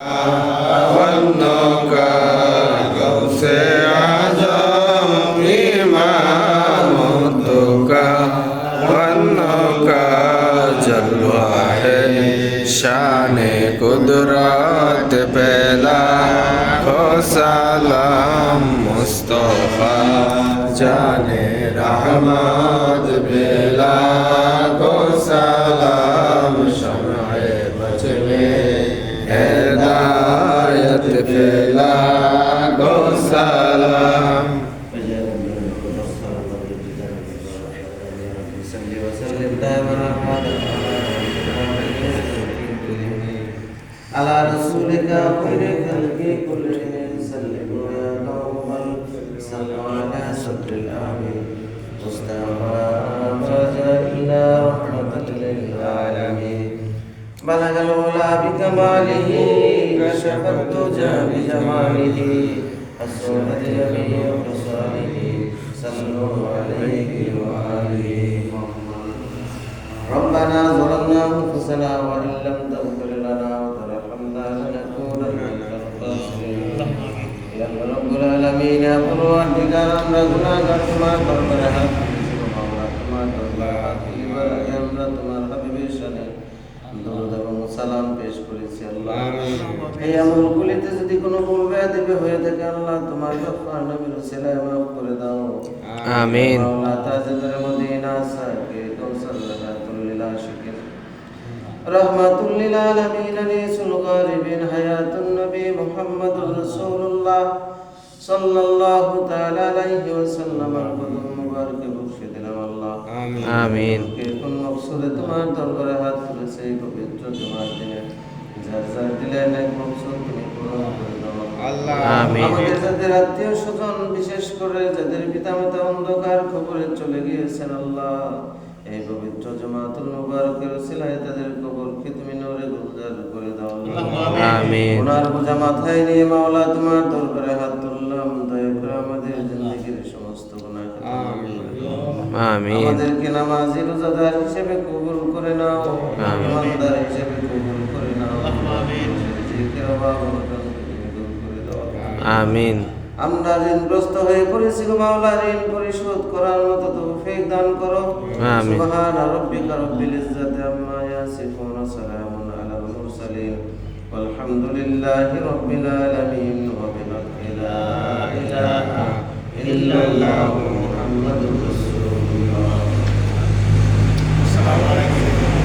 का गौसे आजम इमाम का जलवा है शान कुदरत पहला खो सलाम मुस्तफा जाने रहमत बेला को सलाम शम्ए बच में हिदायत फैला को सलाम على رسولك خير خلق كلهم سلموا يا قوم صلوا على صدر الامين مصطفى فرجا الى رحمة للعالمين بلغ العلا بكماله كشف الدجى بجماله حسن جميع خصاله صلوا عليه وآله ربنا ظلمنا انفسنا وان لم تغفر لنا وترحمنا لنكونن من الخاسرين يا رب العالمين يا پروردگار আমরা গুনাহগার তোমার দরবারে হাত তুলেছি মাওলা তোমার দরবারে হাত তুলিবার আগে আমরা তোমার হাবিবের শানে দরুদ এবং সালাম পেশ করেছি আল্লাহ এই আমলগুলিতে যদি কোনো ভুল ব্যাধি হয়ে থাকে আল্লাহ তোমার গফফার নবীর ওসিলায় মাফ করে দাও আমিন মাওলা তাজদার মদিনা সাকে কৌসর রাহাতুল লিল আশিকিন রাহমাতুল লিল আলামিন আনিসুল গারিবিন হায়াতুন নবী মুহাম্মদুর রাসূলুল্লাহ সাল্লাল্লাহু তাআলা আলাইহি ওয়াসাল্লাম কদম মুবারকে বখশে দিলাম আল্লাহ আমিন কোন মকসুদে তোমার দরবারে হাত তুলেছে এই পবিত্র জুমার দিনে যার যার দিলে নেক মকসুদ তুমি পূরণ করে দাও আল্লাহ আমিন আমাদের যাদের আত্মীয় স্বজন বিশেষ করে যাদের পিতামাতা অন্ধকার কবরে চলে গিয়েছেন আল্লাহ এই পবিত্র জুমাতুল মুবারকের ওসিলায় তাদের কবরকে তুমি নূরে গুলজার করে দাও আমিন গুনার বোঝা মাথায় নিয়ে মাওলা তোমার দরবারে হাত তুললাম দয়া করে আমাদের জিন্দেগীর সমস্ত গুনাহ আমিন আমাদেরকে নামাজি রোজাদার হিসেবে কবুল করে নাও ইমানদার হিসেবে কবুল করে নাও আমিন জিকির অভাব অনটন তুমি দূর করে দাও আমিন আমরা ঋণগ্রস্ত হয়ে পড়েছি গো মাওলা ঋণ পরিশোধ করার মতো তৌফিক দান করো আমিন সুবহান রাব্বিকা রব্বিল ইজ্জাতি আম্মা ইয়াসিফুন ওয়া সালামুন আলাল মুরসালিন ওয়ালহামদুলিল্লাহি রাব্বিল আলামিন ওয়া বিলা ইলাহা ইল্লাল্লাহু মুহাম্মাদুর রাসূলুল্লাহ